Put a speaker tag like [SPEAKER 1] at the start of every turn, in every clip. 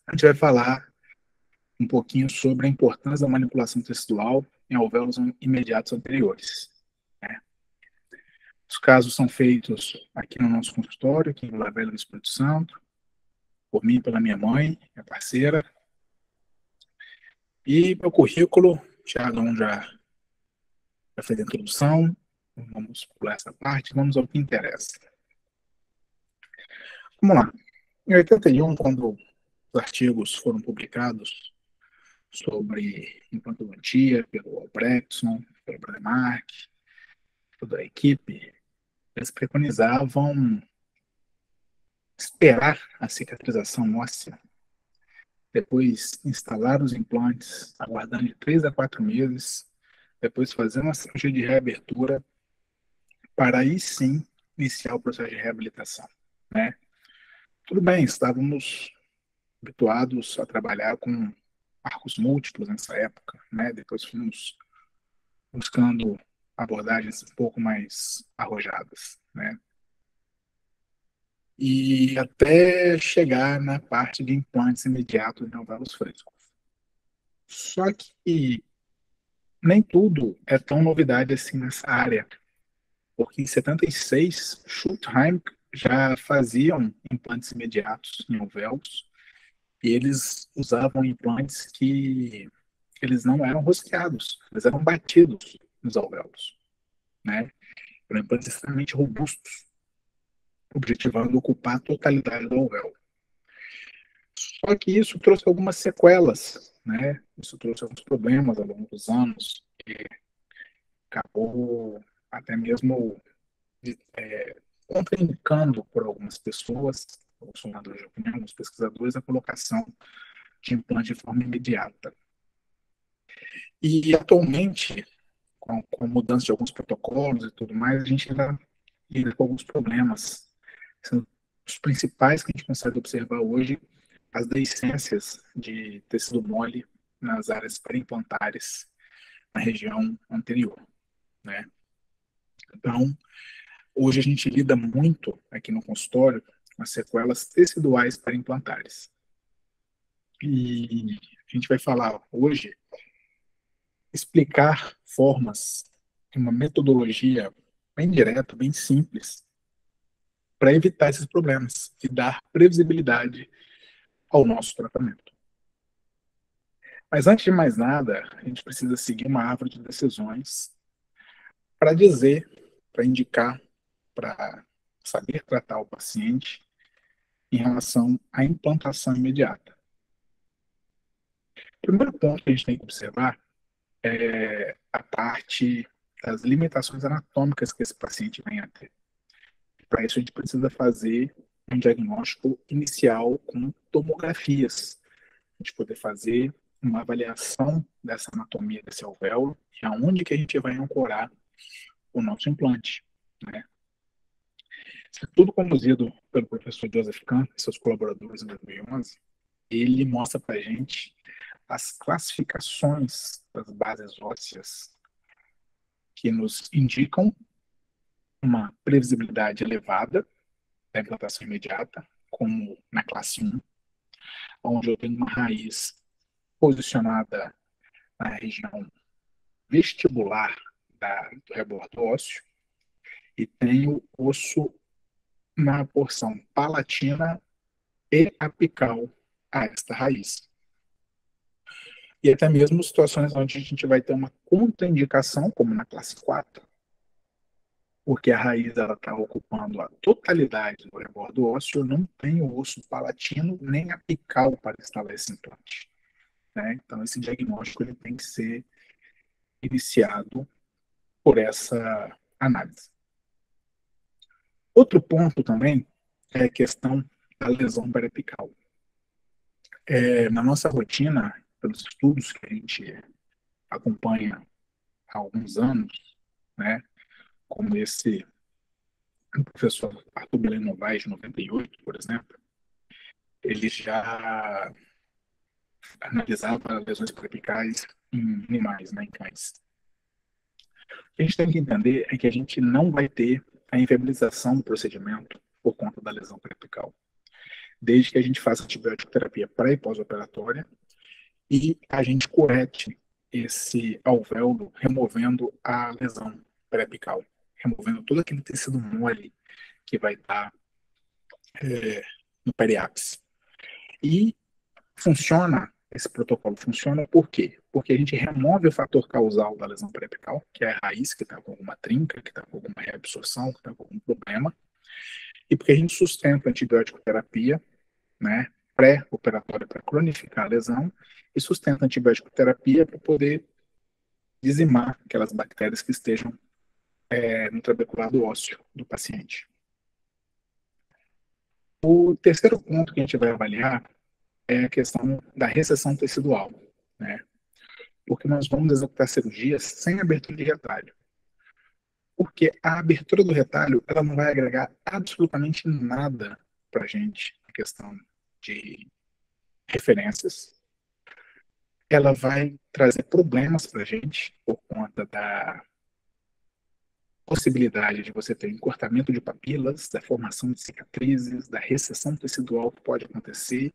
[SPEAKER 1] A gente vai falar um pouquinho sobre a importância da manipulação tecidual em alvéolos imediatos anteriores, né? Os casos são feitos aqui no nosso consultório, aqui em Vila Velha do Espírito Santo, por mim e pela minha mãe, minha parceira. E meu currículo, o Thiago já fez a introdução, vamos pular essa parte, vamos ao que interessa. Vamos lá. Em 81, quando os artigos foram publicados sobre implantodontia pelo Albrechtson, pelo Bremark, toda a equipe, eles preconizavam esperar a cicatrização óssea, depois instalar os implantes, aguardando de 3 a 4 meses, depois fazer uma cirurgia de reabertura, para aí sim iniciar o processo de reabilitação, né? Tudo bem, estávamos habituados a trabalhar com arcos múltiplos nessa época, né? Depois fomos buscando abordagens um pouco mais arrojadas, né? E até chegar na parte de implantes imediatos de alvéolos frescos. Só que nem tudo é tão novidade assim nessa área, porque em 76, Schultheim já faziam implantes imediatos em alvéolos e eles usavam implantes que eles não eram rosqueados, eles eram batidos nos alvéolos, né? Eram implantes extremamente robustos, objetivando ocupar a totalidade do alvéolo. Só que isso trouxe algumas sequelas, né? Isso trouxe alguns problemas ao longo dos anos, que acabou até mesmo contraindicando por algumas pessoas, alguns formadores de opinião, alguns pesquisadores, a colocação de implante de forma imediata. E atualmente, com a mudança de alguns protocolos e tudo mais, a gente ainda lida com alguns problemas. São os principais que a gente consegue observar hoje, as deiscências de tecido mole nas áreas perimplantares na região anterior, né? Então, hoje a gente lida muito aqui no consultório com as sequelas teciduais perimplantares. E a gente vai falar hoje, explicar formas, uma metodologia bem direta, bem simples, para evitar esses problemas e dar previsibilidade ao nosso tratamento. Mas antes de mais nada, a gente precisa seguir uma árvore de decisões para dizer, para indicar, para saber tratar o paciente em relação à implantação imediata. O primeiro ponto que a gente tem que observar é a parte das limitações anatômicas que esse paciente vem a ter. Para isso, a gente precisa fazer um diagnóstico inicial com tomografias, a gente poder fazer uma avaliação dessa anatomia desse alvéolo e aonde que a gente vai ancorar o nosso implante, né? Isso é tudo conduzido pelo professor Joseph Kahn e seus colaboradores em 2011. Ele mostra para a gente as classificações das bases ósseas que nos indicam uma previsibilidade elevada da implantação imediata, como na classe 1, onde eu tenho uma raiz posicionada na região vestibular do rebordo ósseo e tenho osso na porção palatina e apical a esta raiz. E até mesmo situações onde a gente vai ter uma contraindicação, como na classe 4, porque a raiz está ocupando a totalidade do rebordo ósseo, não tem o osso palatino nem apical para instalar esse implante, né? Então, esse diagnóstico ele tem que ser iniciado por essa análise. Outro ponto também é a questão da lesão periapical. Na nossa rotina, pelos estudos que a gente acompanha há alguns anos, né, como esse do professor Arthur Belém Novaes, de 98, por exemplo, ele já analisava lesões periapicais em animais, né, em cães. O que a gente tem que entender é que a gente não vai ter a inviabilização do procedimento por conta da lesão periapical. desde que a gente faça antibiótico terapia pré e pós-operatória e a gente correte esse alvéolo removendo a lesão pré-apical, removendo todo aquele tecido mole que vai estar no periápice. E esse protocolo funciona por quê? Porque a gente remove o fator causal da lesão pré-apical, que é a raiz que está com alguma trinca, que está com alguma reabsorção, que está com algum problema, e porque a gente sustenta a antibiótico terapia, né, pré-operatória para cronificar a lesão, e sustenta a antibiótico terapia para poder dizimar aquelas bactérias que estejam no trabeculado ósseo do paciente. O terceiro ponto que a gente vai avaliar é a questão da recessão tecidual, né? Porque nós vamos executar cirurgias sem abertura de retalho. Porque a abertura do retalho, ela não vai agregar absolutamente nada para a gente, na questão de referências. Ela vai trazer problemas para a gente, por conta da possibilidade de você ter encurtamento de papilas, da formação de cicatrizes, da recessão tecidual que pode acontecer,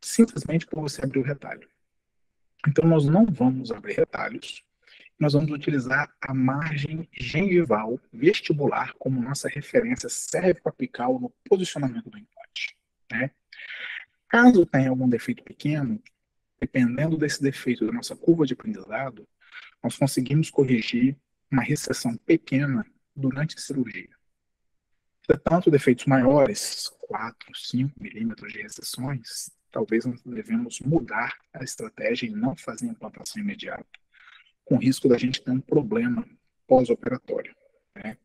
[SPEAKER 1] simplesmente por você abrir o retalho. Então, nós não vamos abrir retalhos, nós vamos utilizar a margem gengival vestibular como nossa referência cervicoapical no posicionamento do implante, né? Caso tenha algum defeito pequeno, dependendo desse defeito da nossa curva de aprendizado, nós conseguimos corrigir uma recessão pequena durante a cirurgia. Portanto, defeitos maiores, 4, 5 milímetros de recessões, talvez nós devemos mudar a estratégia e não fazer a implantação imediata, com risco da gente ter um problema pós-operatório, né?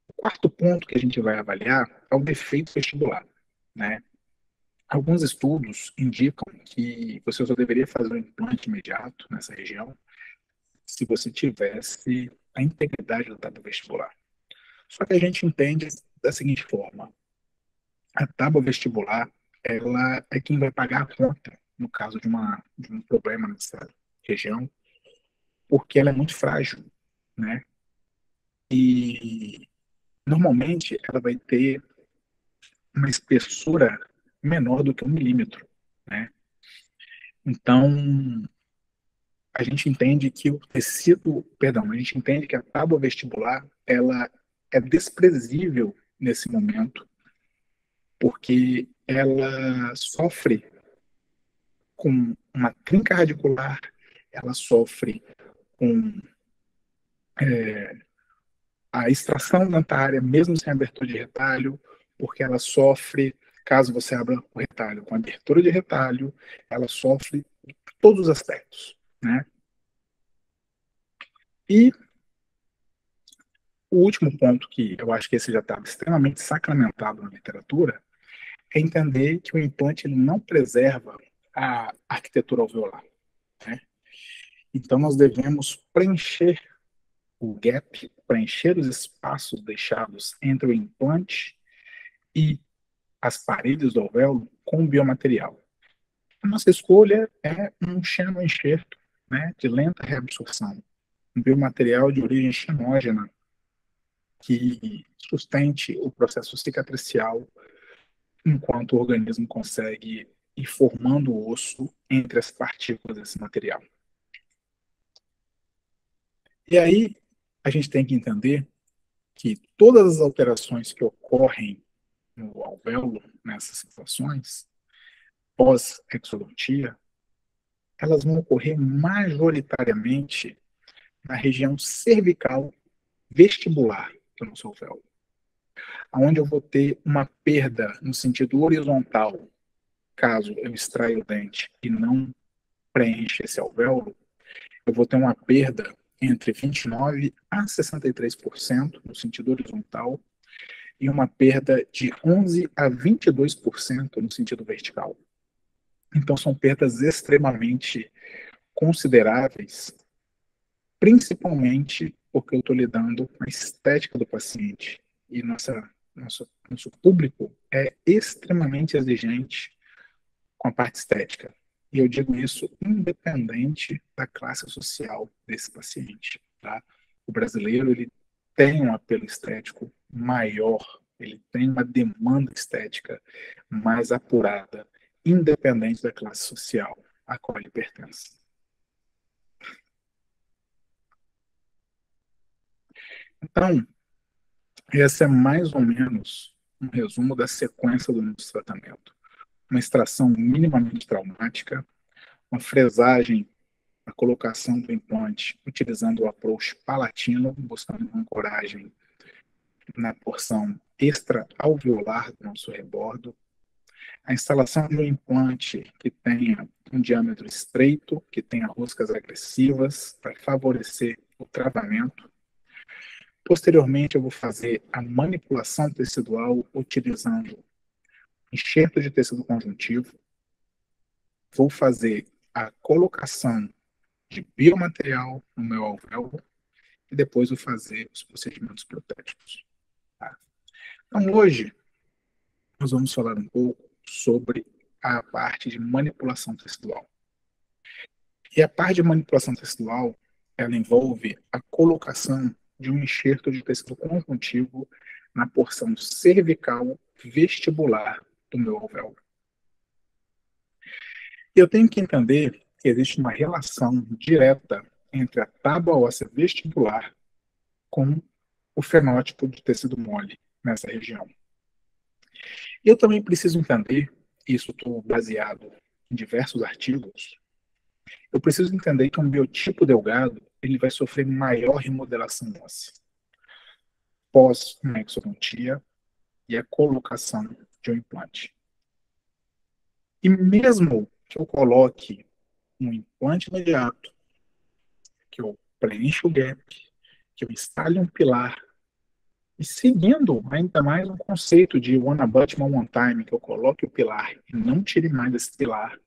[SPEAKER 1] O quarto ponto que a gente vai avaliar é o defeito vestibular, né? Alguns estudos indicam que você só deveria fazer um implante imediato nessa região se você tivesse a integridade do tábua vestibular. Só que a gente entende da seguinte forma: a tábua vestibular, ela é quem vai pagar a conta no caso de um problema nessa região, porque ela é muito frágil, né? E normalmente ela vai ter uma espessura menor do que 1 milímetro, né? Então, a gente entende que a gente entende que a tábua vestibular, ela é desprezível nesse momento, porque ela sofre com uma trinca radicular, ela sofre com a extração dentária, mesmo sem abertura de retalho, porque ela sofre, caso você abra o retalho com abertura de retalho, ela sofre todos os aspectos, né? E o último ponto, que eu acho que esse já está extremamente sacramentado na literatura, é entender que o implante ele não preserva a arquitetura alveolar, né? Então, nós devemos preencher o gap, preencher os espaços deixados entre o implante e as paredes do alvéolo com biomaterial. A nossa escolha é um xenoenxerto, né, de lenta reabsorção, um biomaterial de origem xenógena que sustente o processo cicatricial enquanto o organismo consegue ir formando o osso entre as partículas desse material. E aí a gente tem que entender que todas as alterações que ocorrem no alvéolo nessas situações, pós-exodontia, elas vão ocorrer majoritariamente na região cervical vestibular do nosso alvéolo, onde eu vou ter uma perda no sentido horizontal, caso eu extraia o dente e não preencha esse alvéolo, eu vou ter uma perda entre 29% a 63% no sentido horizontal e uma perda de 11% a 22% no sentido vertical. Então, são perdas extremamente consideráveis, principalmente porque eu estou lidando com a estética do paciente. E nosso público é extremamente exigente com a parte estética. E eu digo isso independente da classe social desse paciente. Tá? O brasileiro ele tem um apelo estético maior ele tem uma demanda estética mais apurada, independente da classe social a qual ele pertence. Então, esse é mais ou menos um resumo da sequência do nosso tratamento. Uma extração minimamente traumática, uma fresagem, a colocação do implante utilizando o approach palatino, buscando uma ancoragem na porção extra-alveolar do nosso rebordo, a instalação de um implante que tenha um diâmetro estreito, que tenha roscas agressivas para favorecer o travamento. Posteriormente, eu vou fazer a manipulação tecidual utilizando enxerto de tecido conjuntivo. Vou fazer a colocação de biomaterial no meu alvéolo e depois vou fazer os procedimentos protéticos. Tá? Então, hoje, nós vamos falar um pouco sobre a parte de manipulação tecidual. E a parte de manipulação tecidual, ela envolve a colocação de um enxerto de tecido conjuntivo na porção cervical vestibular do meu alvéolo. Eu tenho que entender que existe uma relação direta entre a tábua óssea vestibular com o fenótipo de tecido mole nessa região. Eu também preciso entender, isso estou baseado em diversos artigos, eu preciso entender que um biotipo delgado ele vai sofrer maior remodelação óssea pós uma exodontia e a colocação de um implante. E mesmo que eu coloque um implante imediato, que eu preencha o gap, que eu instale um pilar, e seguindo ainda mais um conceito de one abutment, one time, que eu coloque o pilar e não tire mais desse pilar,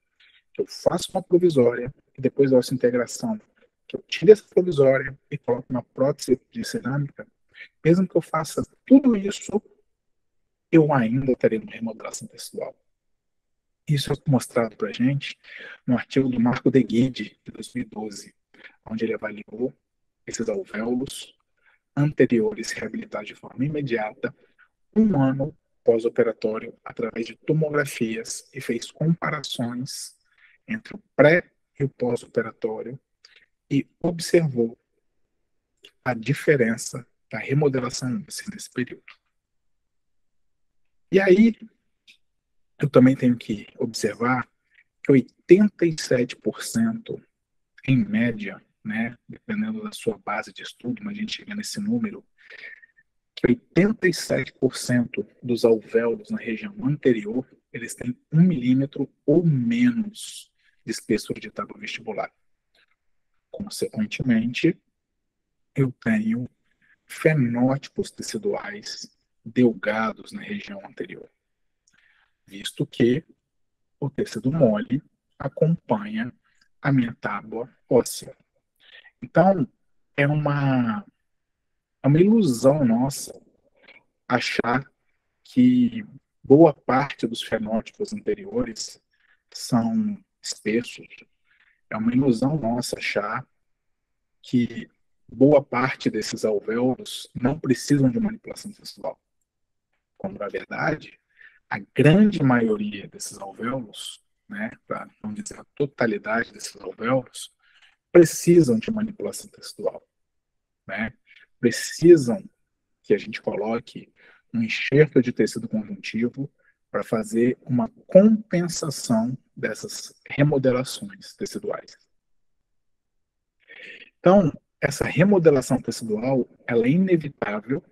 [SPEAKER 1] que eu faça uma provisória, e depois da integração, que eu tire essa provisória e coloque uma prótese de cerâmica, mesmo que eu faça tudo isso, eu ainda terei uma remodelação tecidual. Isso é mostrado para a gente no artigo do Marco de Guide, de 2012, onde ele avaliou esses alvéolos anteriores reabilitados de forma imediata, um ano pós-operatório, através de tomografias, e fez comparações entre o pré e o pós-operatório e observou a diferença da remodelação nesse período. E aí, eu também tenho que observar que 87%, em média, né, dependendo da sua base de estudo, mas a gente chega nesse número, que 87% dos alvéolos na região anterior, eles têm 1 milímetro ou menos de espessura de tábua vestibular. Consequentemente, eu tenho fenótipos teciduais delgados na região anterior, visto que o tecido mole acompanha a minha tábua óssea. Então, é uma ilusão nossa achar que boa parte dos fenótipos anteriores são espessos. É uma ilusão nossa achar que boa parte desses alvéolos não precisam de manipulação tecidual. Quando, na verdade, a grande maioria desses alvéolos, né, para não dizer a totalidade desses alvéolos, precisam de manipulação tecidual. Né? Precisam que a gente coloque um enxerto de tecido conjuntivo para fazer uma compensação dessas remodelações teciduais. Então, essa remodelação tecidual, ela é inevitável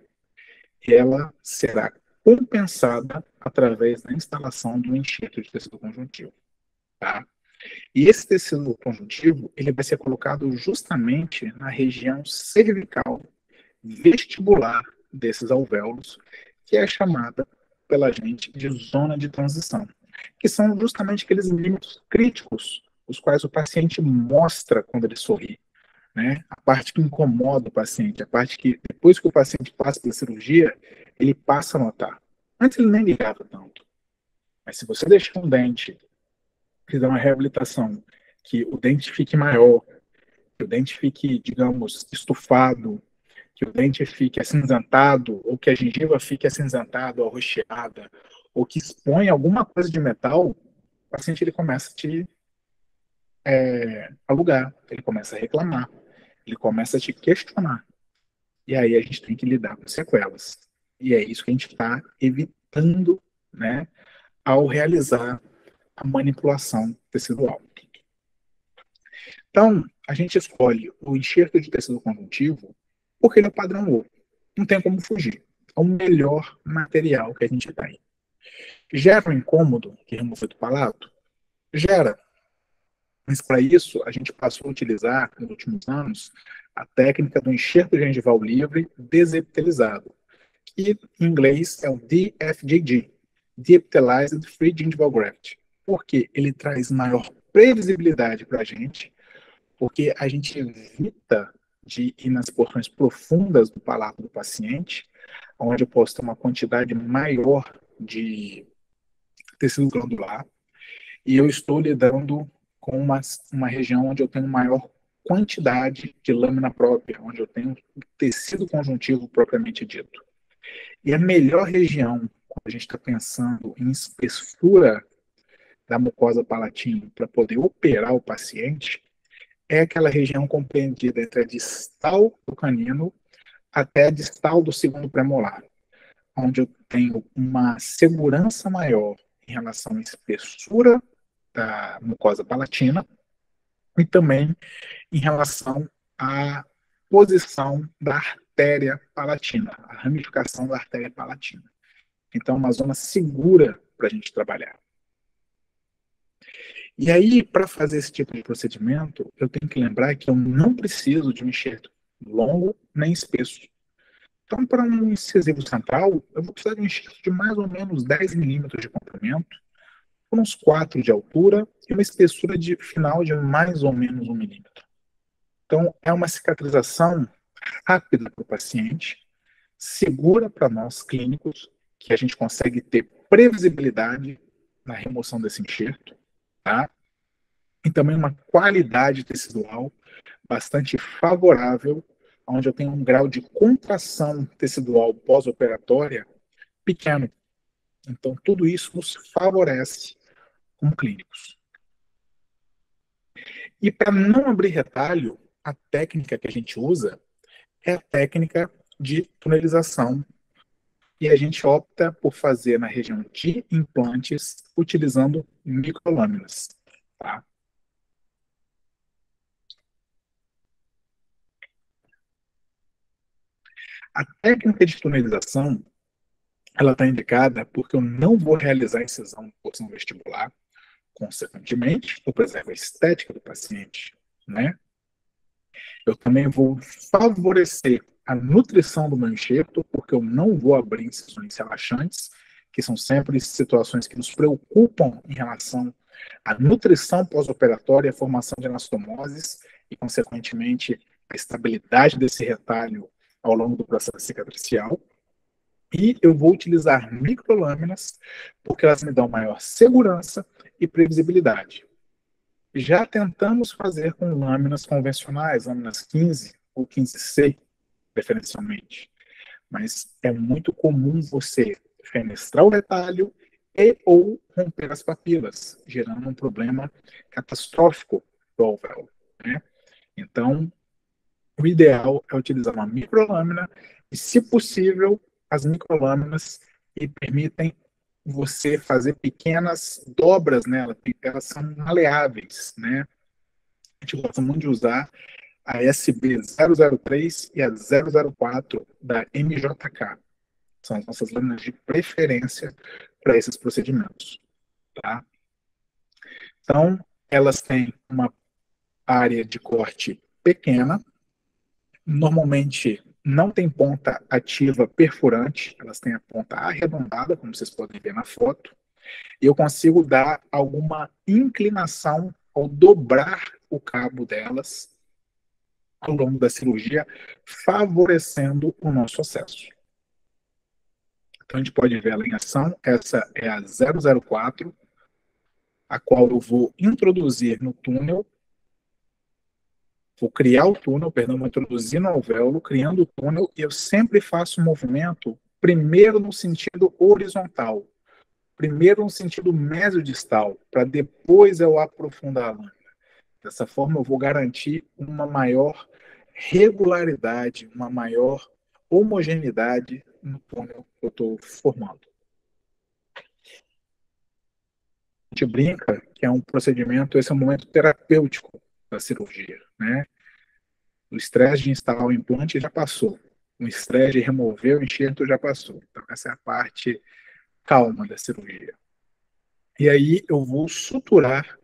[SPEAKER 1] e ela será compensada através da instalação do enxerto de tecido conjuntivo. Tá? E esse tecido conjuntivo, ele vai ser colocado justamente na região cervical vestibular desses alvéolos, que é chamada pela gente de zona de transição, que são justamente aqueles milímetros críticos, os quais o paciente mostra quando ele sorri, né? A parte que incomoda o paciente, a parte que, depois que o paciente passa pela cirurgia, ele passa a notar. Antes ele nem ligava tanto. Mas se você deixar um dente, fizer uma reabilitação, que o dente fique maior, que o dente fique, digamos, estufado, que o dente fique acinzentado, ou que a gengiva fique acinzentada ou arroxeada, ou que expõe alguma coisa de metal, o paciente ele começa a te alugar, ele começa a reclamar, ele começa a te questionar. E aí a gente tem que lidar com sequelas. E é isso que a gente está evitando, né, ao realizar a manipulação tecidual. Então, a gente escolhe o enxerto de tecido conjuntivo porque ele é o padrão ouro. Não tem como fugir. É o melhor material que a gente tem. Gera um incômodo que remover do palato? Gera. Mas para isso, a gente passou a utilizar, nos últimos anos, a técnica do enxerto gengival livre desepitelizado, que em inglês é o DFGG, Deepitalized Free Gingival Graft, porque ele traz maior previsibilidade para a gente, porque a gente evita de ir nas porções profundas do palato do paciente, onde eu posso ter uma quantidade maior de tecido glandular, e eu estou lidando com uma região onde eu tenho maior quantidade de lâmina própria, onde eu tenho tecido conjuntivo propriamente dito. E a melhor região, quando a gente está pensando em espessura da mucosa palatina para poder operar o paciente, é aquela região compreendida entre a distal do canino até a distal do segundo premolar, onde eu tenho uma segurança maior em relação à espessura da mucosa palatina e também em relação à posição da artéria palatina, a ramificação da artéria palatina. Então, é uma zona segura para a gente trabalhar. E aí, para fazer esse tipo de procedimento, eu tenho que lembrar que eu não preciso de um enxerto longo nem espesso. Então, para um incisivo central, eu vou precisar de um enxerto de mais ou menos 10 milímetros de comprimento, por uns 4 de altura e uma espessura de final de mais ou menos 1 milímetro. Então, é uma cicatrização rápida para o paciente, segura para nós clínicos, que a gente consegue ter previsibilidade na remoção desse enxerto, tá? E também uma qualidade tecidual bastante favorável, onde eu tenho um grau de contração tecidual pós-operatória pequeno. Então, tudo isso nos favorece como clínicos. E para não abrir retalho, a técnica que a gente usa é a técnica de tunelização. E a gente opta por fazer na região de implantes, utilizando microlâminas. Tá? A técnica de tunelização, ela está indicada porque eu não vou realizar a incisão na porção vestibular, consequentemente, eu preservo a estética do paciente, né? Eu também vou favorecer a nutrição do meu enxerto, porque eu não vou abrir incisões relaxantes, que são sempre situações que nos preocupam em relação à nutrição pós-operatória, a formação de anastomoses e, consequentemente, a estabilidade desse retalho ao longo do processo cicatricial. E eu vou utilizar microlâminas, porque elas me dão maior segurança e previsibilidade. Já tentamos fazer com lâminas convencionais, lâminas 15 ou 15C, preferencialmente. Mas é muito comum você fenestrar o retalho e ou romper as papilas, gerando um problema catastrófico do alvéolo, né? Então, o ideal é utilizar uma microlâmina e, se possível, as microlâminas que permitem você fazer pequenas dobras nela, elas são maleáveis, né? A gente gosta muito de usar a SB003 e a 004 da MJK. São as nossas lâminas de preferência para esses procedimentos. Tá? Então, elas têm uma área de corte pequena, normalmente não tem ponta ativa perfurante, elas têm a ponta arredondada, como vocês podem ver na foto, e eu consigo dar alguma inclinação ao dobrar o cabo delas ao longo da cirurgia, favorecendo o nosso acesso. Então, a gente pode ver ela em ação. Essa é a 004, a qual eu vou introduzir no túnel Vou criar o túnel, perdão, vou introduzir no alvéolo, criando o túnel, e eu sempre faço o movimento primeiro no sentido horizontal, primeiro no sentido mesodistal, para depois eu aprofundar a lâmina. Dessa forma, eu vou garantir uma maior regularidade, uma maior homogeneidade no túnel que eu estou formando. A gente brinca que é um procedimento, esse é um momento terapêutico da cirurgia, né? O estresse de instalar o implante já passou. O estresse de remover o enxerto já passou. Então, essa é a parte calma da cirurgia. E aí eu vou suturar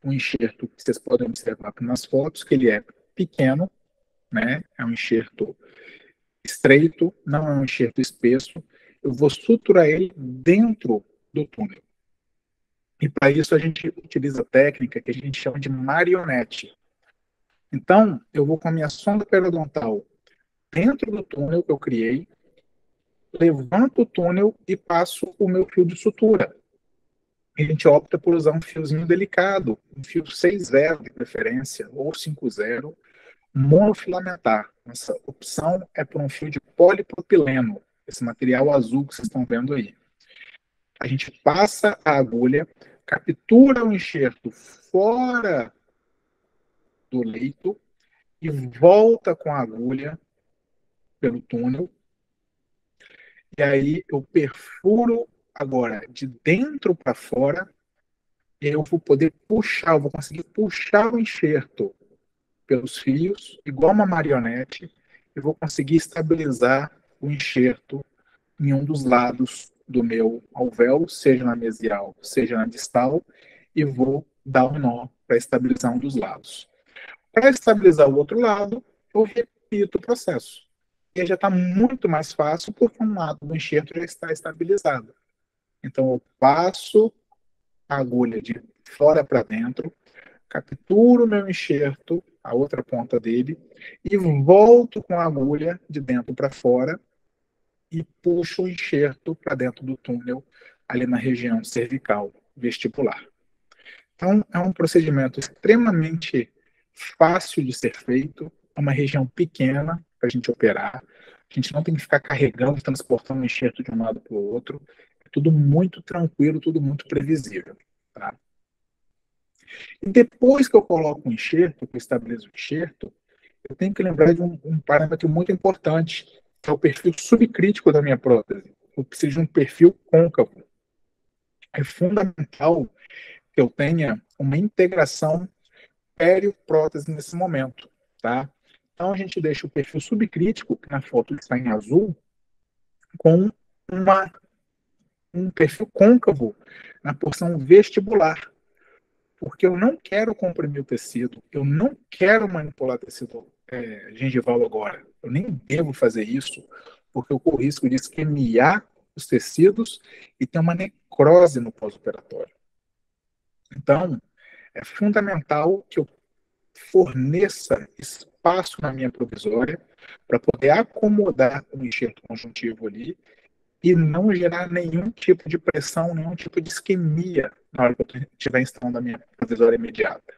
[SPEAKER 1] um enxerto que vocês podem observar nas fotos, que ele é pequeno, né? É um enxerto estreito, não é um enxerto espesso. Eu vou suturar ele dentro do túnel. E para isso a gente utiliza a técnica que a gente chama de marionete. Então, eu vou com a minha sonda periodontal dentro do túnel que eu criei, levanto o túnel e passo o meu fio de sutura. A gente opta por usar um fiozinho delicado, um fio 6,0 de preferência, ou 5,0, monofilamentar. Essa opção é por um fio de polipropileno, esse material azul que vocês estão vendo aí. A gente passa a agulha, captura o enxerto fora do leito e volta com a agulha pelo túnel. E aí eu perfuro agora de dentro para fora, e eu vou poder puxar, eu vou conseguir puxar o enxerto pelos fios, igual uma marionete, e vou conseguir estabilizar o enxerto em um dos lados do meu alvéolo, seja na mesial, seja na distal, e vou dar um nó para estabilizar um dos lados. Para estabilizar o outro lado, eu repito o processo. E aí já está muito mais fácil, porque um lado do enxerto já está estabilizado. Então, eu passo a agulha de fora para dentro, capturo o meu enxerto, a outra ponta dele, e volto com a agulha de dentro para fora e puxo o enxerto para dentro do túnel, ali na região cervical vestibular. Então, é um procedimento extremamente fácil de ser feito, é uma região pequena para a gente operar, a gente não tem que ficar carregando, transportando o enxerto de um lado para o outro, é tudo muito tranquilo, tudo muito previsível. Tá? E depois que eu coloco o enxerto, que eu estabeleço o enxerto, eu tenho que lembrar de um parâmetro muito importante, que é o perfil subcrítico da minha prótese. Eu preciso de um perfil côncavo. É fundamental que eu tenha uma integração pério-prótese nesse momento, tá? Então a gente deixa o perfil subcrítico, que na foto está em azul, com um perfil côncavo na porção vestibular, porque eu não quero comprimir o tecido, eu não quero manipular tecido gengival agora, eu nem devo fazer isso, porque eu corro o risco de isquemiar os tecidos e ter uma necrose no pós-operatório. Então, é fundamental que eu forneça espaço na minha provisória para poder acomodar o enxerto conjuntivo ali e não gerar nenhum tipo de pressão, nenhum tipo de isquemia na hora que eu estiver instalando a minha provisória imediata.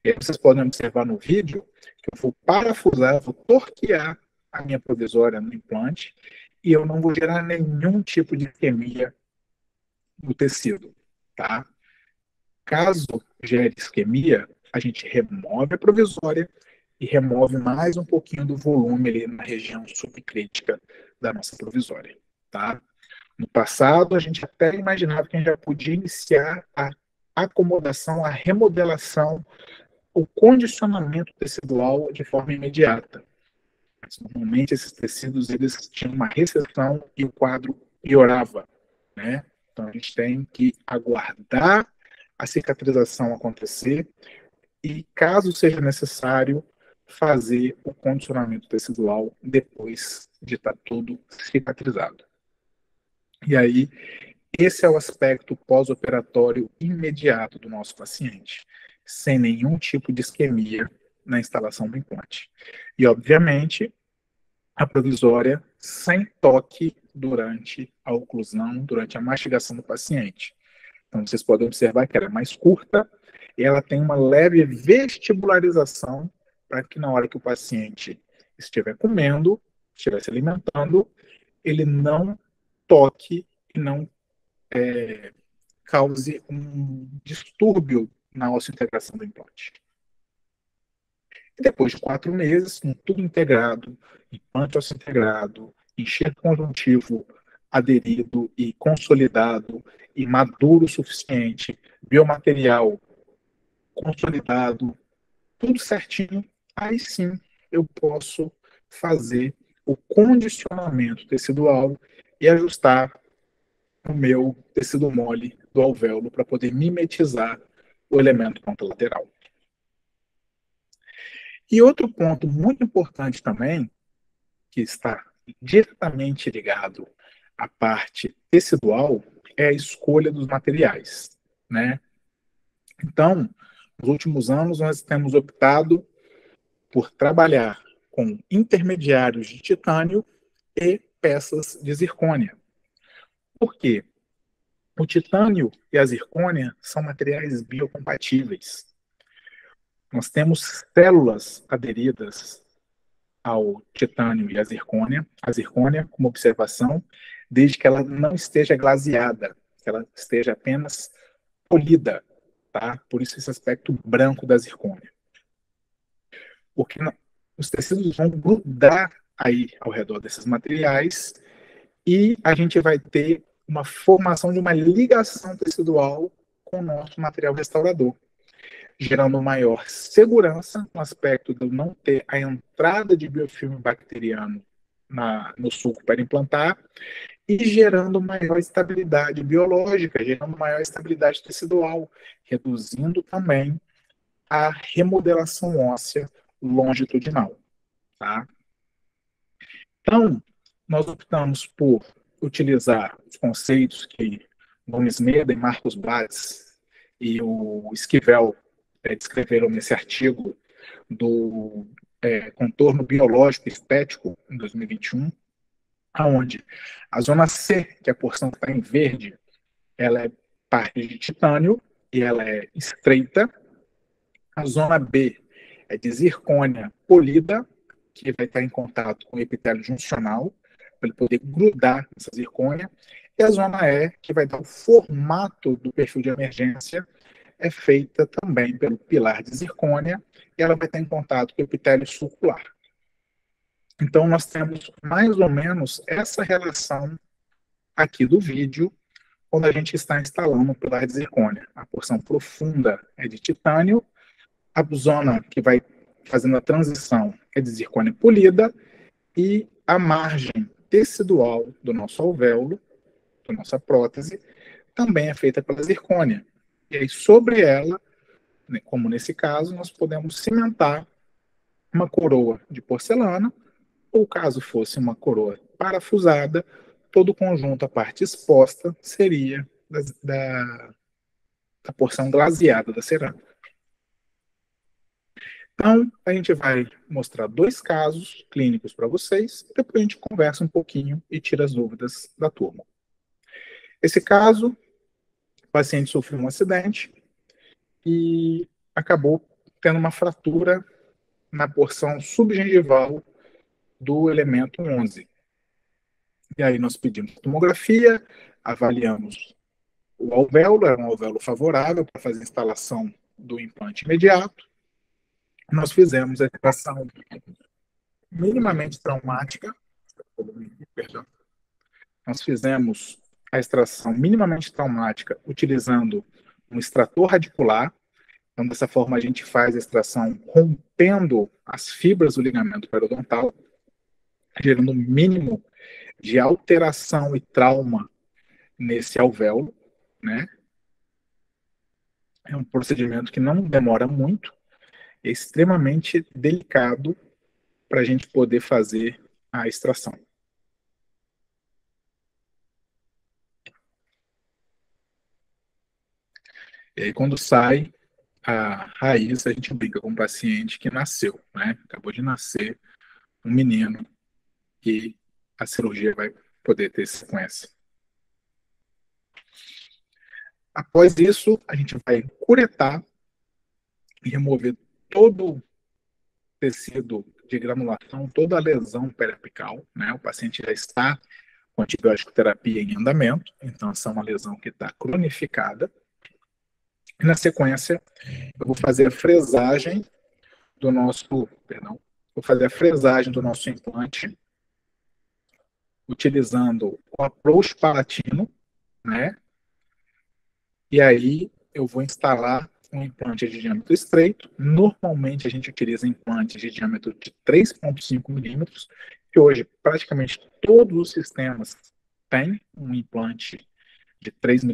[SPEAKER 1] E aí vocês podem observar no vídeo que eu vou parafusar, vou torquear a minha provisória no implante e eu não vou gerar nenhum tipo de isquemia no tecido, tá? Caso gere isquemia, a gente remove a provisória e remove mais um pouquinho do volume ali na região subcrítica da nossa provisória, tá? No passado, a gente até imaginava que a gente já podia iniciar a acomodação, a remodelação, o condicionamento tecidual de forma imediata. Mas, normalmente, esses tecidos eles tinham uma recessão e o quadro piorava, né? Então, a gente tem que aguardar a cicatrização acontecer e, caso seja necessário, fazer o condicionamento tecidual depois de estar tudo cicatrizado. E aí, esse é o aspecto pós-operatório imediato do nosso paciente, sem nenhum tipo de isquemia na instalação do implante. E, obviamente, a provisória sem toque durante a oclusão, durante a mastigação do paciente. Então, vocês podem observar que ela é mais curta e ela tem uma leve vestibularização para que na hora que o paciente estiver comendo, estiver se alimentando, ele não toque e não cause um distúrbio na osseointegração do implante. E depois de 4 meses, com tudo integrado, implante osseointegrado, enxerto conjuntivo aderido e consolidado e maduro o suficiente, biomaterial consolidado, tudo certinho, aí sim eu posso fazer o condicionamento tecidual e ajustar o meu tecido mole do alvéolo para poder mimetizar o elemento contralateral. E outro ponto muito importante também, que está diretamente ligado à parte tecidual, é a escolha dos materiais, né? Então, nos últimos anos, nós temos optado por trabalhar com intermediários de titânio e peças de zircônia. Por quê? O titânio e a zircônia são materiais biocompatíveis. Nós temos células aderidas ao titânio e à a zircônia, como observação, desde que ela não esteja glaseada, que ela esteja apenas polida, tá? Por isso esse aspecto branco da zircônia. Porque os tecidos vão grudar aí ao redor desses materiais e a gente vai ter uma formação de uma ligação tecidual com o nosso material restaurador, gerando maior segurança no aspecto de não ter a entrada de biofilme bacteriano no suco para implantar e gerando maior estabilidade biológica, gerando maior estabilidade tecidual, reduzindo também a remodelação óssea longitudinal. Tá? Então, nós optamos por utilizar os conceitos que Gomes Meda e Marcos Batz e o Esquivel descreveram nesse artigo do contorno biológico estético em 2021, aonde a zona C, que é a porção que está em verde, ela é parte de titânio e ela é estreita. A zona B é de zircônia polida, que vai estar em contato com o epitélio juncional, para ele poder grudar nessa zircônia. E a zona E, que vai dar o formato do perfil de emergência, é feita também pelo pilar de zircônia, e ela vai estar em contato com o epitélio sulcular. Então, nós temos mais ou menos essa relação aqui do vídeo, quando a gente está instalando o pilar de zircônia. A porção profunda é de titânio, a zona que vai fazendo a transição é de zircônia polida e a margem tecidual do nosso alvéolo, da nossa prótese, também é feita pela zircônia. E aí, sobre ela, como nesse caso, nós podemos cimentar uma coroa de porcelana, ou caso fosse uma coroa parafusada, todo o conjunto, a parte exposta, seria da porção glaseada da cerâmica. Então, a gente vai mostrar 2 casos clínicos para vocês, depois a gente conversa um pouquinho e tira as dúvidas da turma. Esse caso, o paciente sofreu um acidente e acabou tendo uma fratura na porção subgengival do elemento 11. E aí nós pedimos tomografia, avaliamos o alvéolo, era um alvéolo favorável para fazer a instalação do implante imediato. Nós fizemos a extração minimamente traumática, perdão. Nós fizemos a extração minimamente traumática utilizando um extrator radicular. Então, dessa forma, a gente faz a extração rompendo as fibras do ligamento periodontal, gerando um mínimo de alteração e trauma nesse alvéolo, né? É um procedimento que não demora muito, é extremamente delicado para a gente poder fazer a extração. E aí, quando sai a raiz, a gente brinca com o paciente que nasceu, né? Acabou de nascer um menino e a cirurgia vai poder ter sequência. Após isso, a gente vai curetar e remover todo tecido de granulação, toda a lesão periapical, né? O paciente já está com antibiótico terapia em andamento, então essa é uma lesão que está cronificada. E na sequência, eu vou fazer a fresagem do nosso, perdão, vou fazer a fresagem do nosso implante, utilizando o approach palatino, né? E aí eu vou instalar um implante de diâmetro estreito. Normalmente a gente utiliza implantes de diâmetro de 3,5 milímetros, que hoje praticamente todos os sistemas têm um implante de 3,5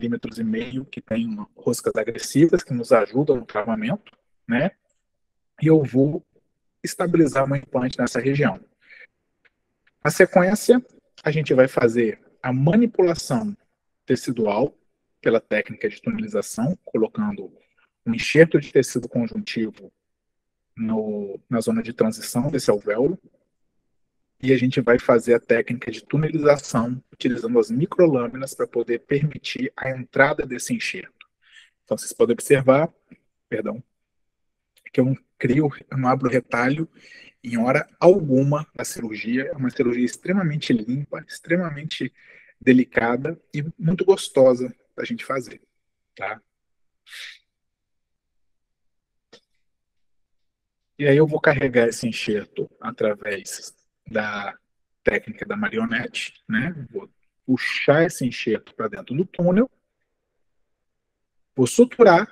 [SPEAKER 1] milímetros, que tem roscas agressivas que nos ajudam no travamento, né? E eu vou estabilizar o implante nessa região. Na sequência, a gente vai fazer a manipulação tecidual pela técnica de tunelização, colocando um enxerto de tecido conjuntivo na zona de transição desse alvéolo. E a gente vai fazer a técnica de tunelização, utilizando as microlâminas para poder permitir a entrada desse enxerto. Então, vocês podem observar, perdão, que eu não abro retalho em hora alguma da cirurgia. É uma cirurgia extremamente limpa, extremamente delicada e muito gostosa da gente fazer, tá? E aí eu vou carregar esse enxerto através da técnica da marionete, né? Vou puxar esse enxerto para dentro do túnel, vou suturar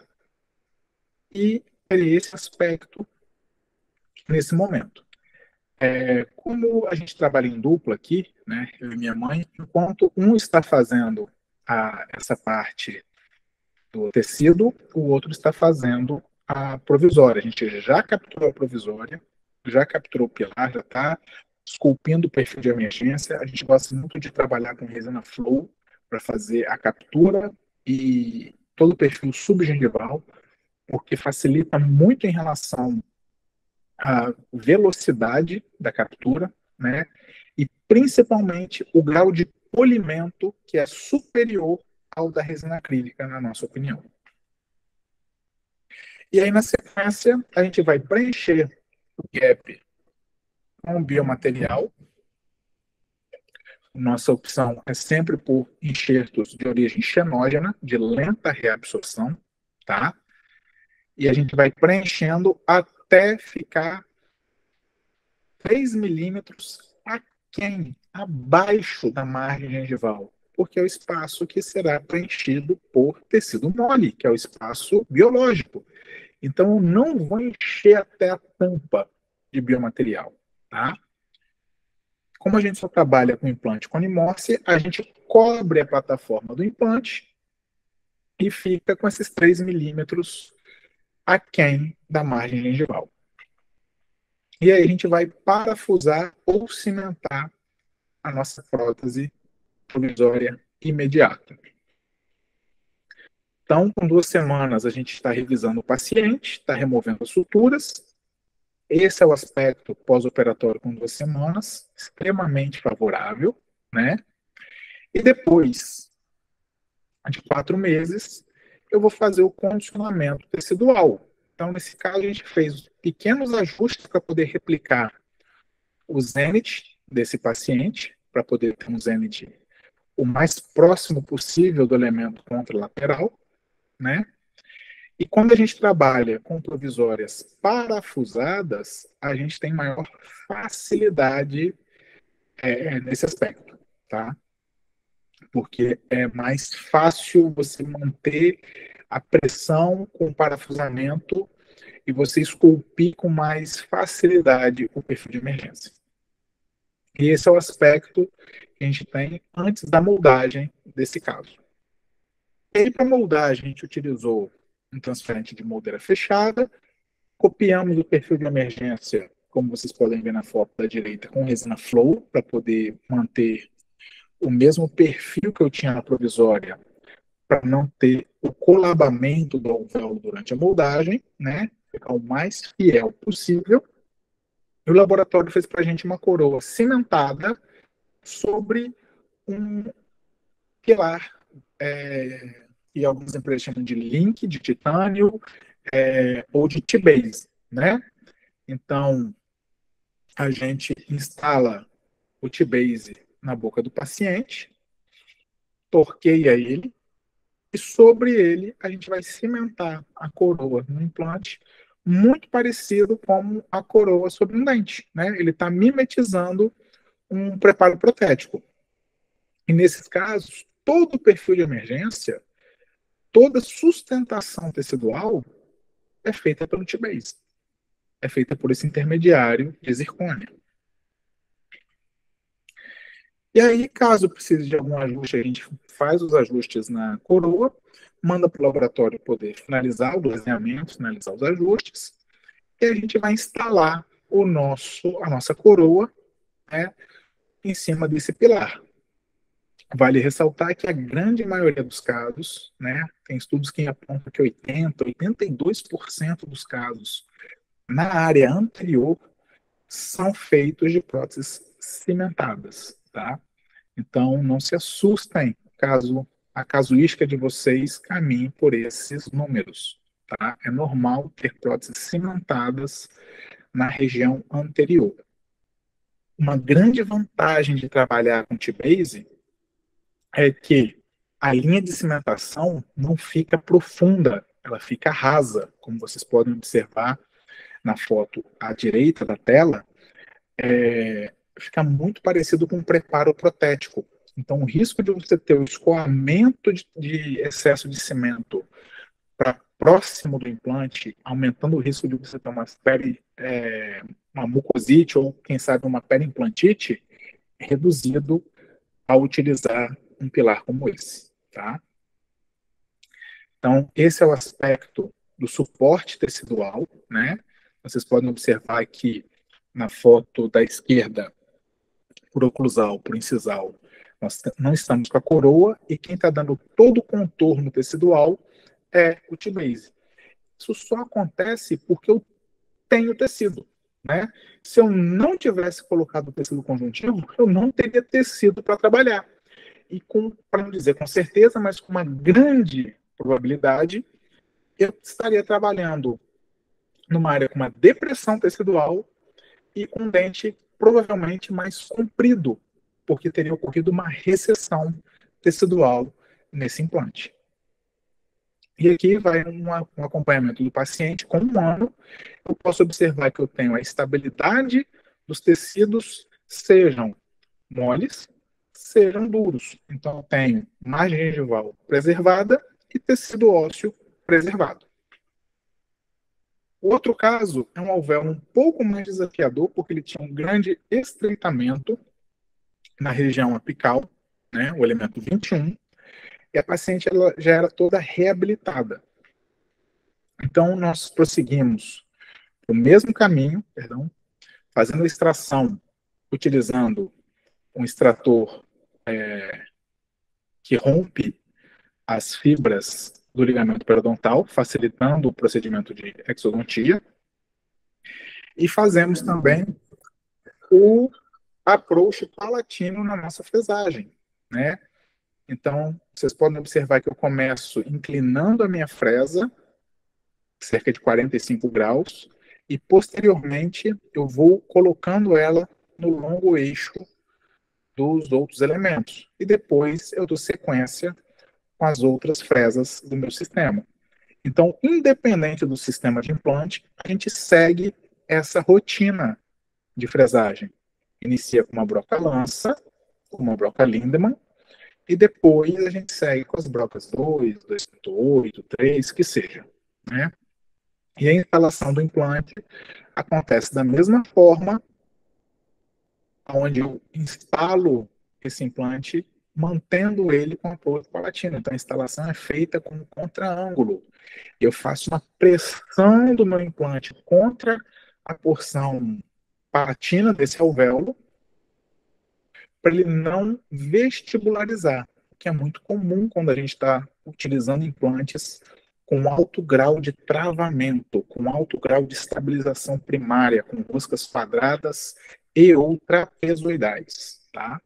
[SPEAKER 1] e ter esse aspecto nesse momento. Como a gente trabalha em dupla aqui, né, eu e minha mãe, enquanto um está fazendo essa parte do tecido, o outro está fazendo a provisória. A gente já capturou a provisória, já capturou o pilar, já está esculpindo o perfil de emergência. A gente gosta muito de trabalhar com resina flow para fazer a captura e todo o perfil subgengival, porque facilita muito em relação à velocidade da captura, né? E principalmente o grau de polimento, que é superior ao da resina acrílica, na nossa opinião. E aí, na sequência, a gente vai preencher o gap com biomaterial. Nossa opção é sempre por enxertos de origem xenógena, de lenta reabsorção, tá? E a gente vai preenchendo até ficar 3 milímetros aquém, abaixo da margem gengival, porque é o espaço que será preenchido por tecido mole, que é o espaço biológico. Então, eu não vou encher até a tampa de biomaterial, tá? Como a gente só trabalha com implante Conimorse, a gente cobre a plataforma do implante e fica com esses 3 milímetros aquém da margem gengival. E aí a gente vai parafusar ou cimentar a nossa prótese provisória imediata. Então, com 2 semanas, a gente está revisando o paciente, está removendo as suturas. Esse é o aspecto pós-operatório com 2 semanas, extremamente favorável, né? E depois de 4 meses, eu vou fazer o condicionamento tecidual. Então, nesse caso, a gente fez pequenos ajustes para poder replicar o zenith desse paciente, para poder ter um zenith o mais próximo possível do elemento contralateral, né? E quando a gente trabalha com provisórias parafusadas, a gente tem maior facilidade nesse aspecto, tá? Porque é mais fácil você manter a pressão com o parafusamento e você esculpir com mais facilidade o perfil de emergência. E esse é o aspecto que a gente tem antes da moldagem desse caso. E aí, para moldagem, a gente utilizou um transferente de moldeira fechada, copiamos o perfil de emergência, como vocês podem ver na foto da direita, com resina flow, para poder manter o mesmo perfil que eu tinha na provisória, para não ter o colabamento do alvéolo durante a moldagem, né? Ficar o mais fiel possível. E o laboratório fez para a gente uma coroa cimentada sobre um pilar, que algumas empresas chamam de link, de titânio, ou de T-base, né? Então, a gente instala o T-Base na boca do paciente, torqueia ele, e sobre ele a gente vai cimentar a coroa no implante, muito parecido com a coroa sobre um dente, né? Ele está mimetizando um preparo protético. E nesses casos, todo o perfil de emergência, toda sustentação tecidual é feita pelo T-Base, é feita por esse intermediário de zircônia. E aí, caso precise de algum ajuste, a gente faz os ajustes na coroa, manda para o laboratório poder finalizar o desenhamento, finalizar os ajustes, e a gente vai instalar a nossa coroa, né, em cima desse pilar. Vale ressaltar que a grande maioria dos casos, né, tem estudos que apontam que 82% dos casos na área anterior são feitos de próteses cimentadas, tá? Então, não se assustem caso a casuística de vocês caminhe por esses números, tá? É normal ter próteses cimentadas na região anterior. Uma grande vantagem de trabalhar com T-Base é que a linha de cimentação não fica profunda, ela fica rasa, como vocês podem observar na foto à direita da tela, fica muito parecido com um preparo protético. Então, o risco de você ter o escoamento de excesso de cimento para próximo do implante, aumentando o risco de você ter uma mucosite ou, quem sabe, uma periimplantite, é reduzido ao utilizar um pilar como esse, tá? Então, esse é o aspecto do suporte tecidual, né? Vocês podem observar aqui na foto da esquerda, por oclusal, por incisal, nós não estamos com a coroa e quem está dando todo o contorno tecidual é o T-Base. Isso só acontece porque eu tenho tecido, né? Se eu não tivesse colocado o tecido conjuntivo, eu não teria tecido para trabalhar. E para não dizer com certeza, mas com uma grande probabilidade, eu estaria trabalhando numa área com uma depressão tecidual e com um dente provavelmente mais comprido, porque teria ocorrido uma recessão tecidual nesse implante. E aqui vai um acompanhamento do paciente com um ano. Eu posso observar que eu tenho a estabilidade dos tecidos, sejam moles, sejam duros. Então, eu tenho margem gengival preservada e tecido ósseo preservado. O outro caso é um alvéolo um pouco mais desafiador, porque ele tinha um grande estreitamento na região apical, né, o elemento 21, e a paciente ela já era toda reabilitada. Então, nós prosseguimos o mesmo caminho, perdão, fazendo a extração, utilizando um extrator que rompe as fibras do ligamento periodontal, facilitando o procedimento de exodontia. E fazemos também o approach palatino na nossa fresagem, né? Então, vocês podem observar que eu começo inclinando a minha fresa, cerca de 45 graus, e posteriormente eu vou colocando ela no longo eixo dos outros elementos. E depois eu dou sequência com as outras fresas do meu sistema. Então, independente do sistema de implante, a gente segue essa rotina de fresagem. Inicia com uma broca lança, com uma broca Lindemann, e depois a gente segue com as brocas 2, 2.8, 3, que seja, né? E a instalação do implante acontece da mesma forma, onde eu instalo esse implante mantendo ele com apoio palatino. Então a instalação é feita com um contra-ângulo. Eu faço uma pressão do meu implante contra a porção palatina desse alvéolo para ele não vestibularizar, que é muito comum quando a gente está utilizando implantes com alto grau de travamento, com alto grau de estabilização primária, com roscas quadradas e ou trapezoidais, tá?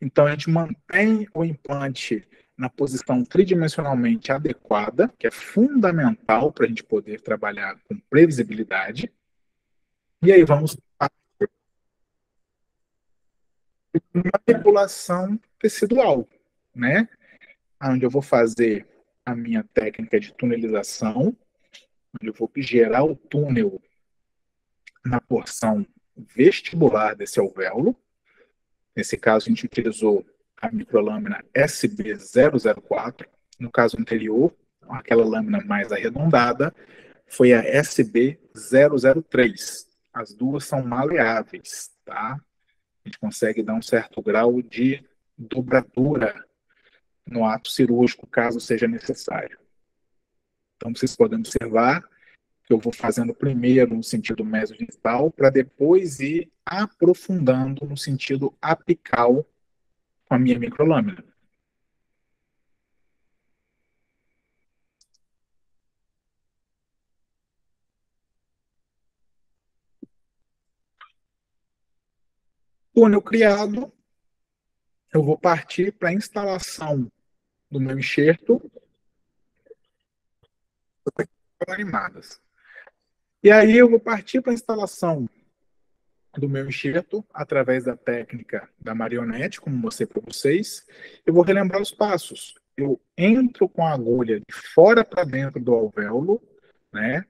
[SPEAKER 1] Então, a gente mantém o implante na posição tridimensionalmente adequada, que é fundamental para a gente poder trabalhar com previsibilidade, E aí vamos para a manipulação tecidual, né? Onde eu vou fazer a minha técnica de tunelização, onde eu vou gerar o túnel na porção vestibular desse alvéolo. Nesse caso, a gente utilizou a microlâmina SB004. No caso anterior, aquela lâmina mais arredondada, foi a SB003. As duas são maleáveis, tá? A gente consegue dar um certo grau de dobradura no ato cirúrgico, caso seja necessário. Então, vocês podem observar que eu vou fazendo primeiro no sentido mesodigital, para depois ir aprofundando no sentido apical com a minha microlâmina. Túnel criado, eu vou partir para a instalação do meu enxerto animadas. E aí eu vou partir para a instalação do meu enxerto através da técnica da marionete, como mostrei para vocês. Eu vou relembrar os passos. Eu entro com a agulha de fora para dentro do alvéolo, né?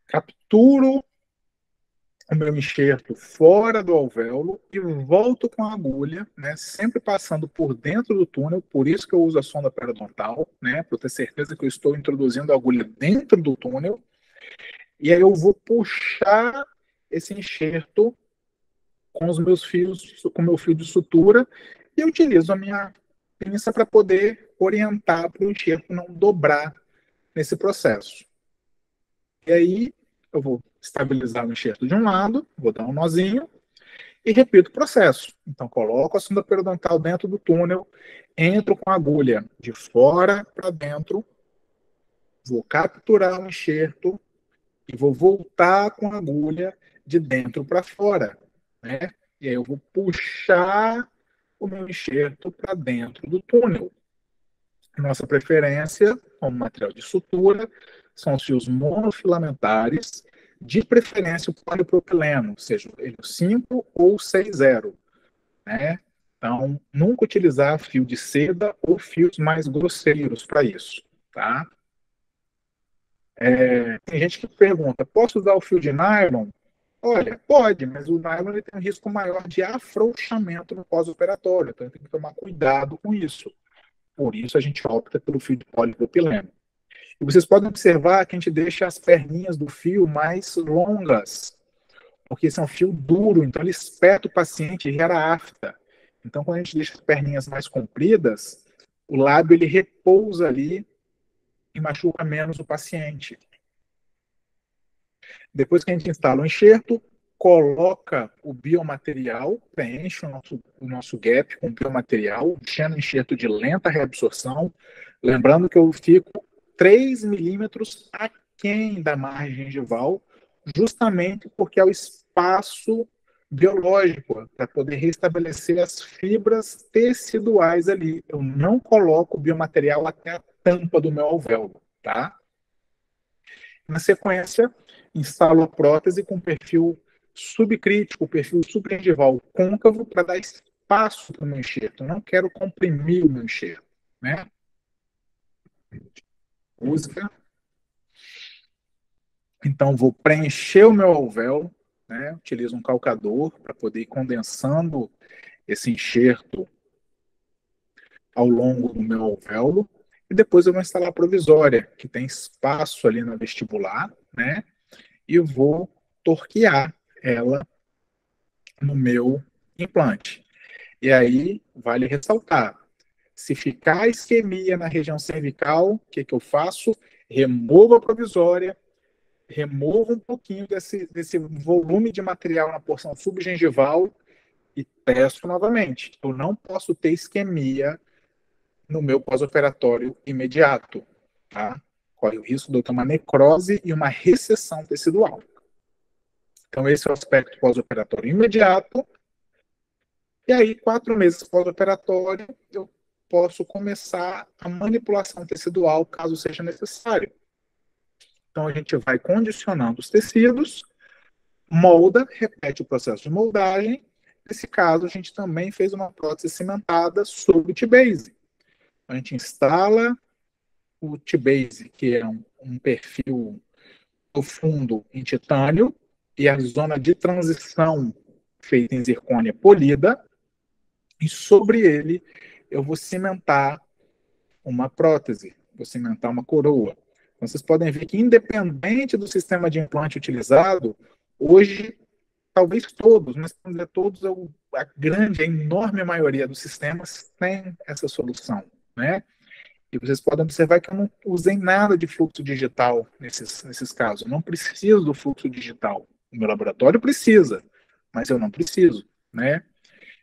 [SPEAKER 1] Capturo o meu enxerto fora do alvéolo e volto com a agulha, né, sempre passando por dentro do túnel, por isso que eu uso a sonda periodontal, né, para ter certeza que eu estou introduzindo a agulha dentro do túnel, e aí eu vou puxar esse enxerto com os meus fios, com o meu fio de sutura, e eu utilizo a minha pinça para poder orientar para o enxerto não dobrar nesse processo. E aí eu vou estabilizar o enxerto de um lado, vou dar um nozinho e repito o processo. Então coloco a sonda periodontal dentro do túnel, entro com a agulha de fora para dentro, vou capturar o enxerto e vou voltar com a agulha de dentro para fora, né? E aí eu vou puxar o meu enxerto para dentro do túnel. Nossa preferência, como material de sutura, são os fios monofilamentares, de preferência o polipropileno, seja ele 5 ou 6,0, né? Então, nunca utilizar fio de seda ou fios mais grosseiros para isso, tá? Tem gente que pergunta, posso usar o fio de nylon? Olha, pode, mas o nylon ele tem um risco maior de afrouxamento no pós-operatório, então tem que tomar cuidado com isso. Por isso a gente opta pelo fio de polipropileno. E vocês podem observar que a gente deixa as perninhas do fio mais longas, porque esse é um fio duro, então ele espeta o paciente e gera afta. Então, quando a gente deixa as perninhas mais compridas, o lábio ele repousa ali e machuca menos o paciente. Depois que a gente instala o enxerto, coloca o biomaterial, preenche o nosso gap com biomaterial, deixando o enxerto de lenta reabsorção. Lembrando que eu fico 3 milímetros aquém da margem gengival, justamente porque é o espaço biológico para poder restabelecer as fibras teciduais ali. Eu não coloco o biomaterial até a tampa do meu alvéolo, tá? Na sequência, instalo a prótese com perfil subcrítico, perfil subgengival côncavo, para dar espaço para o meu enxerto. Eu não quero comprimir o meu enxerto, né? Música. Então, vou preencher o meu alvéolo, né? Utilizo um calcador para poder ir condensando esse enxerto ao longo do meu alvéolo. E depois eu vou instalar a provisória, que tem espaço ali na vestibular, né? E eu vou torquear ela no meu implante. E aí, vale ressaltar, se ficar isquemia na região cervical, o que eu faço? Removo a provisória, removo um pouquinho desse volume de material na porção subgengival e testo novamente. Eu não posso ter isquemia no meu pós-operatório imediato, tá? Corre o risco de eu ter uma necrose e uma recessão tecidual. Então, esse é o aspecto pós-operatório imediato. E aí, 4 meses pós-operatório, eu posso começar a manipulação tecidual, caso seja necessário. Então, a gente vai condicionando os tecidos molda, repete o processo de moldagem. Nesse caso, a gente também fez uma prótese cimentada sobre o T-Base. A gente instala o T-Base, que é um perfil profundo em titânio, e a zona de transição feita em zircônia polida, e sobre ele eu vou cimentar uma prótese, vou cimentar uma coroa. Então, vocês podem ver que, independente do sistema de implante utilizado, hoje, talvez todos, mas quando é todos, a grande, a enorme maioria dos sistemas tem essa solução, né? E vocês podem observar que eu não usei nada de fluxo digital nesses casos. Eu não preciso do fluxo digital. O meu laboratório precisa, mas eu não preciso, né?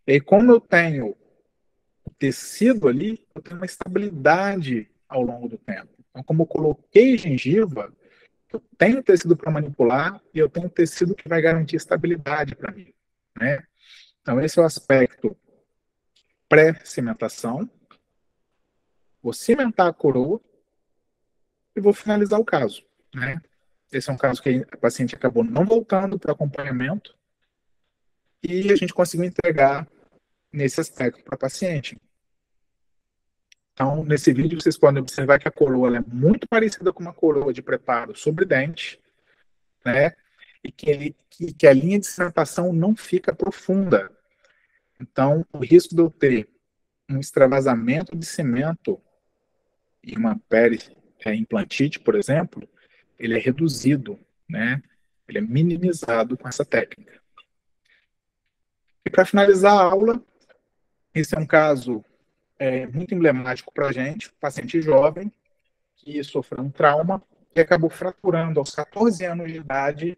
[SPEAKER 1] E aí, como eu tenho o tecido ali, eu tenho uma estabilidade ao longo do tempo. Então, como eu coloquei gengiva, eu tenho tecido para manipular e eu tenho tecido que vai garantir estabilidade para mim, né? Então, esse é o aspecto pré-cimentação. Vou cimentar a coroa e vou finalizar o caso, né? Esse é um caso que a paciente acabou não voltando para acompanhamento e a gente conseguiu entregar nesse aspecto para a paciente. Então, nesse vídeo, vocês podem observar que a coroa é muito parecida com uma coroa de preparo sobre dente, né? E que a linha de cimentação não fica profunda. Então, o risco de eu ter um extravasamento de cimento e uma implantite, por exemplo, ele é reduzido, né? Ele é minimizado com essa técnica. E para finalizar a aula, esse é um caso muito emblemático para a gente, paciente jovem que sofreu um trauma e acabou fraturando aos 14 anos de idade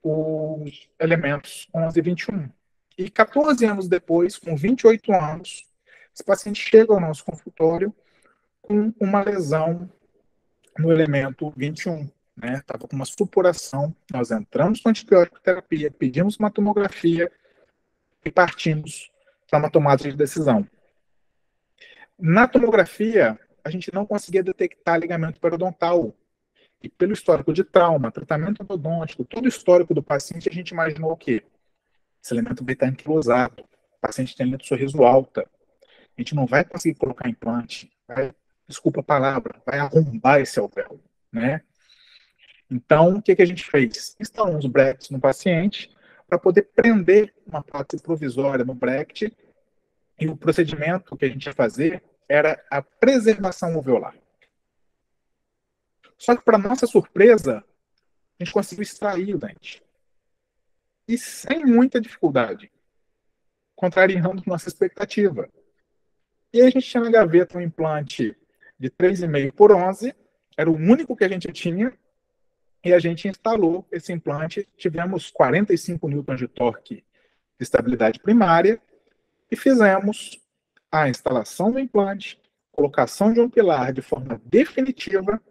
[SPEAKER 1] os elementos 11 e 21. E 14 anos depois, com 28 anos, esse paciente chega ao nosso consultório com uma lesão no elemento 21. Estava com uma supuração. Nós entramos com antibiótico terapia, pedimos uma tomografia e partimos para uma tomada de decisão. Na tomografia, a gente não conseguia detectar ligamento periodontal. E pelo histórico de trauma, tratamento endodôntico, todo o histórico do paciente, a gente imaginou o quê? Esse elemento vai estar entrosado. O paciente tem linha de sorriso alta. A gente não vai conseguir colocar implante. Desculpa a palavra, vai arrombar esse alvéolo, né? Então, o que a gente fez? Instalamos brackets no paciente para poder prender uma prótese provisória no bracket, e o procedimento que a gente ia fazer era a preservação alveolar. Só que, para nossa surpresa, a gente conseguiu extrair o dente. E sem muita dificuldade, contrariando nossa expectativa. E aí a gente tinha na gaveta um implante de 3,5 por 11, era o único que a gente tinha, e a gente instalou esse implante, tivemos 45 newtons de torque de estabilidade primária, e fizemos a instalação do implante, colocação de um pilar de forma definitiva,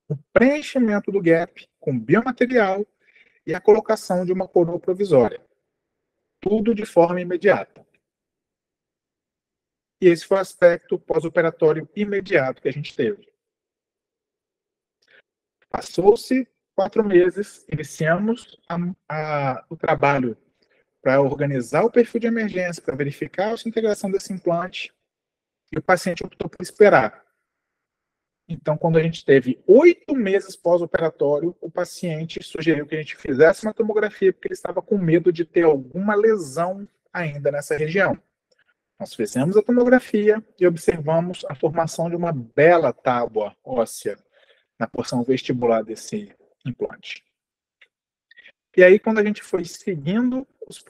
[SPEAKER 1] o preenchimento do gap com biomaterial e a colocação de uma coroa provisória. Tudo de forma imediata. E esse foi o aspecto pós-operatório imediato que a gente teve. Passou-se 4 meses, iniciamos o trabalho para organizar o perfil de emergência, para verificar a integração desse implante, e o paciente optou por esperar. Então, quando a gente teve 8 meses pós-operatório, o paciente sugeriu que a gente fizesse uma tomografia, porque ele estava com medo de ter alguma lesão ainda nessa região. Nós fizemos a tomografia e observamos a formação de uma bela tábua óssea na porção vestibular desse implante. E aí, quando a gente foi seguindo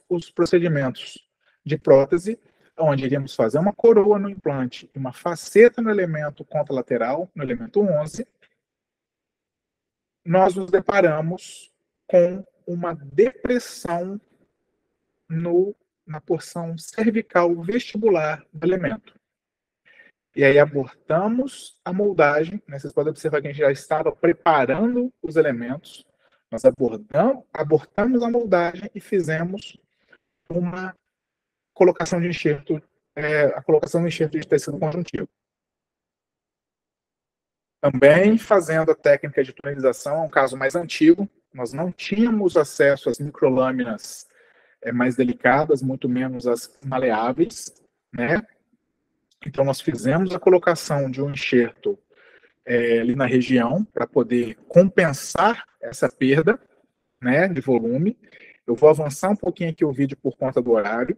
[SPEAKER 1] os procedimentos de prótese, onde iríamos fazer uma coroa no implante e uma faceta no elemento contralateral, no elemento 11, nós nos deparamos com uma depressão na porção cervical vestibular do elemento. E aí abortamos a moldagem, né? Vocês podem observar que a gente já estava preparando os elementos, nós abortamos a moldagem e fizemos uma colocação de enxerto, a colocação do enxerto de tecido conjuntivo. Também fazendo a técnica de tunelização, é um caso mais antigo, nós não tínhamos acesso às microlâminas mais delicadas, muito menos as maleáveis, né? Então, nós fizemos a colocação de um enxerto ali na região para poder compensar essa perda, né, de volume. Eu vou avançar um pouquinho aqui o vídeo por conta do horário.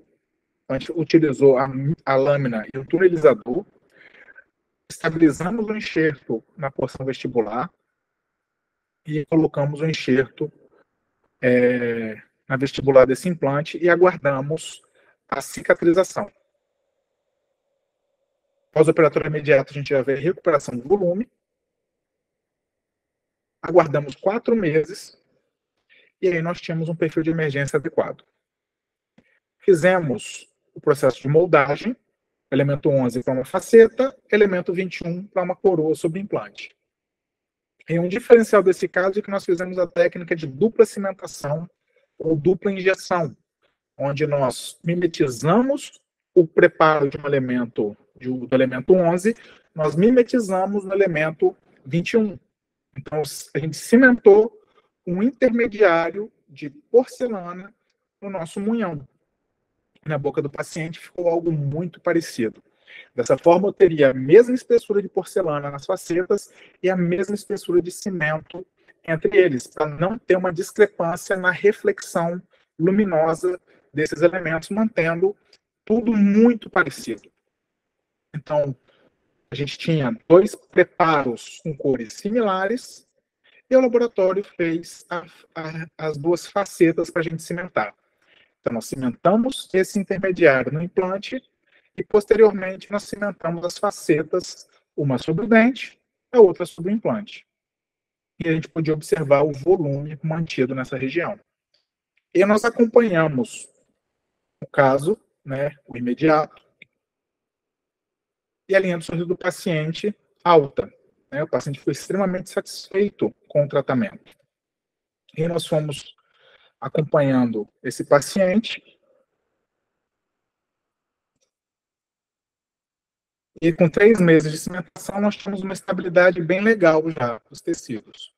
[SPEAKER 1] A gente utilizou a lâmina e o tunelizador, estabilizamos o enxerto na porção vestibular e colocamos o enxerto na vestibular desse implante e aguardamos a cicatrização. Pós-operatório imediato, a gente já vê a recuperação do volume. Aguardamos 4 meses e aí nós tínhamos um perfil de emergência adequado. Fizemos o processo de moldagem, elemento 11 para uma faceta, elemento 21 para uma coroa sobre implante. E um diferencial desse caso é que nós fizemos a técnica de dupla cimentação ou dupla injeção, onde nós mimetizamos o preparo de um elemento, do elemento 11, nós mimetizamos no elemento 21. Então, a gente cimentou um intermediário de porcelana no nosso munhão. Na boca do paciente ficou algo muito parecido. Dessa forma, eu teria a mesma espessura de porcelana nas facetas e a mesma espessura de cimento entre eles, para não ter uma discrepância na reflexão luminosa desses elementos, mantendo tudo muito parecido. Então, a gente tinha 2 preparos com cores similares e o laboratório fez as 2 facetas para a gente cimentar. Então, nós cimentamos esse intermediário no implante e, posteriormente, nós cimentamos as facetas, uma sobre o dente, a outra sobre o implante. E a gente podia observar o volume mantido nessa região. E nós acompanhamos o caso, né, o imediato, e a linha do sorriso do paciente alta. Né, o paciente foi extremamente satisfeito com o tratamento. E nós fomos acompanhando esse paciente. E com 3 meses de cimentação, nós tínhamos uma estabilidade bem legal já dos tecidos.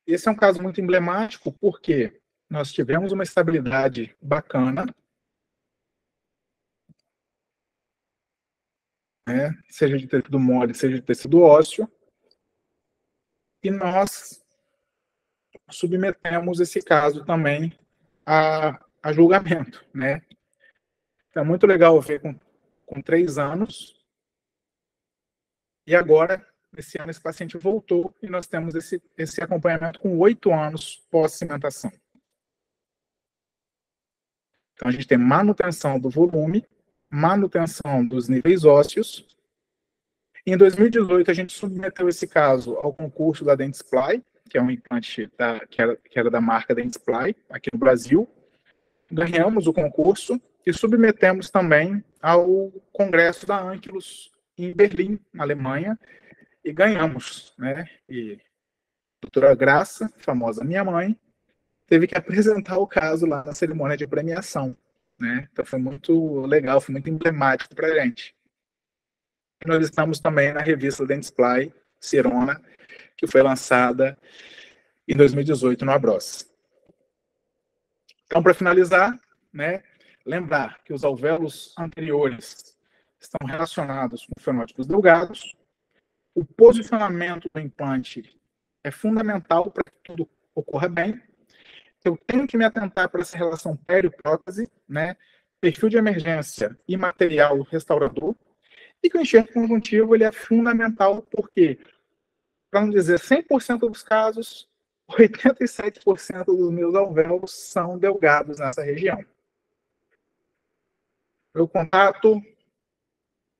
[SPEAKER 1] Esse é um caso muito emblemático, porque nós tivemos uma estabilidade bacana, né, seja de tecido mole, seja de tecido ósseo, e nós submetemos esse caso também a julgamento, né? Então, é muito legal ver com 3 anos, e agora, esse ano, esse paciente voltou, e nós temos esse acompanhamento com 8 anos pós-cimentação. Então, a gente tem manutenção do volume, manutenção dos níveis ósseos. Em 2018, a gente submeteu esse caso ao concurso da Dentsply, que é um implante que era da marca Dentsply, aqui no Brasil. Ganhamos o concurso e submetemos também ao congresso da Ankylos em Berlim, na Alemanha, e ganhamos, né? E a doutora Graça, famosa minha mãe, teve que apresentar o caso lá na cerimônia de premiação, né? Então foi muito legal, foi muito emblemático para a gente. E nós estamos também na revista Dentsply Cirona, que foi lançada em 2018 no Abros. Então, para finalizar, né, lembrar que os alvéolos anteriores estão relacionados com fenótipos delgados. O posicionamento do implante é fundamental para que tudo ocorra bem. Eu tenho que me atentar para essa relação pério-prótese, né, perfil de emergência e material restaurador, e que o enxerto conjuntivo ele é fundamental porque, para não dizer 100% dos casos, 87% dos meus alvéolos são delgados nessa região. Meu contato,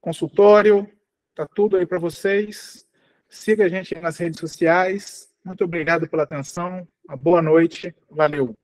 [SPEAKER 1] consultório, está tudo aí para vocês. Siga a gente nas redes sociais. Muito obrigado pela atenção. Uma boa noite. Valeu.